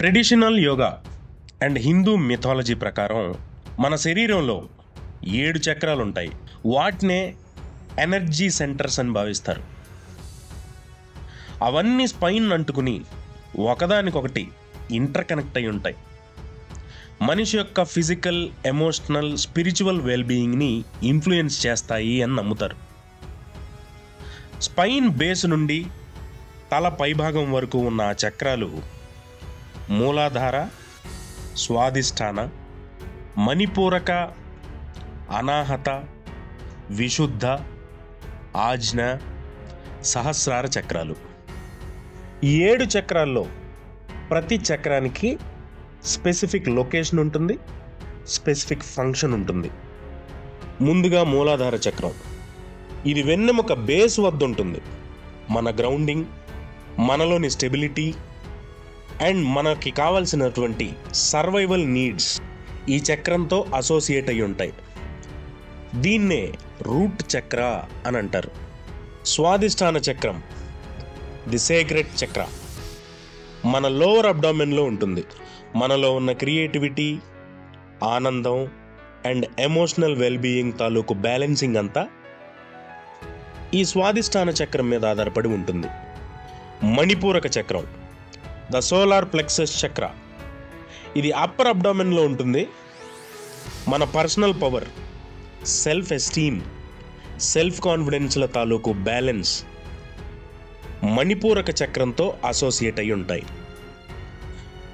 Traditional yoga and Hindu mythology ప్రకారం మన శరీరంలో 7 చక్రాలు ఉంటాయి. వాటినే ఎనర్జీ సెంటర్స్ అని భావిస్తారు. అవన్నీ స్పైన్ అంటుకుని ఒకదానికొకటి ఇంటర్ కనెక్ట్ అయి ఉంటాయి. మనిషి యొక్క ఫిజికల్, ఎమోషనల్, స్పిరిచువల్ వెల్బీయింగ్ని ఇన్ఫ్లుయెన్స్ చేస్తాయి అని నమ్ముతారు. స్పైన్ బేస్ నుండి తల పైభాగం వరకు ఉన్న ఆ చక్రాలు మూలాధార, స్వాదిష్టాన, మణిపూరక, అనాహత, విశుద్ధ, ఆజ్ఞ, సహస్రార చక్రాలు. ఈ 7 చక్రాల్లో ప్రతి చక్రానికి స్పెసిఫిక్ లొకేషన్ ఉంటుంది, స్పెసిఫిక్ ఫంక్షన్ ఉంటుంది. ముందుగా మూలాధార చక్రం. ఇది వెన్నెముక బేస్ వద్ద ఉంటుంది. మన గ్రౌండింగ్, మనలోని స్టెబిలిటీ అండ్ మనకి కావాల్సినటువంటి సర్వైవల్ నీడ్స్ ఈ చక్రంతో అసోసియేట్ అయి ఉంటాయి. దీన్నే రూట్ చక్ర అని అంటారు. స్వాదిష్టాన చక్రం, ది సేక్రెడ్ చక్ర, మన లోవర్ అబ్డామెన్లో ఉంటుంది. మనలో ఉన్న క్రియేటివిటీ, ఆనందం అండ్ ఎమోషనల్ వెల్బీయింగ్ తాలూకు బ్యాలెన్సింగ్ అంతా ఈ స్వాదిష్టాన చక్రం మీద ఆధారపడి ఉంటుంది. మణిపూరక చక్రం, ద సోలార్ ప్లెక్సస్ చక్ర, ఇది అప్పర్ అబ్డామెన్లో ఉంటుంది. మన personal power, self esteem, self కాన్ఫిడెన్స్ల తాలూకు బ్యాలెన్స్ మణిపూరక చక్రంతో అసోసియేట్ అయి ఉంటాయి.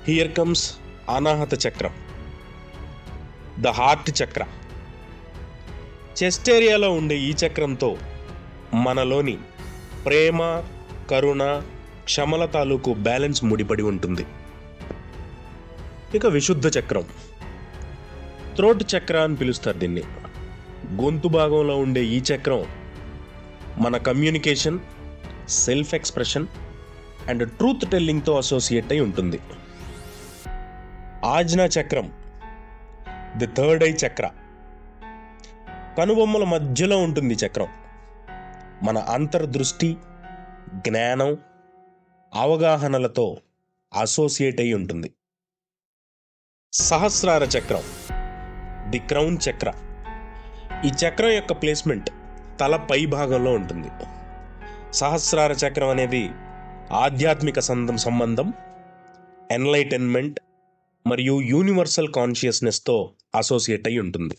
హియర్ కమ్స్ అనాహత చక్రం, ద హార్ట్ చక్ర. చెస్ట్ ఏరియాలో ఉండే ఈ చక్రంతో మనలోని ప్రేమ, కరుణ, క్షమల తాలూకు బ్యాలెన్స్ ముడిపడి ఉంటుంది. ఇక విశుద్ధ చక్రం, థ్రోట్ చక్ర అని పిలుస్తారు దీన్ని. గొంతు భాగంలో ఉండే ఈ చక్రం మన communication, self expression and truth టెల్లింగ్తో అసోసియేట్ అయి ఉంటుంది. ఆజ్ఞా చక్రం, ది థర్డ్ ఐ చక్ర, కనుబొమ్మల మధ్యలో ఉంటుంది ఈ చక్రం. మన అంతర్దృష్టి, జ్ఞానం, అవగాహనలతో అసోసియేట్ అయి ఉంటుంది. సహస్రార చక్రం, ది క్రౌన్ చక్ర. ఈ చక్రం యొక్క ప్లేస్మెంట్ తల పై భాగంలో ఉంటుంది. సహస్రార చక్రం అనేది ఆధ్యాత్మిక సంబంధం, ఎన్లైటన్మెంట్ మరియు యూనివర్సల్ కాన్షియస్నెస్తో అసోసియేట్ అయి ఉంటుంది.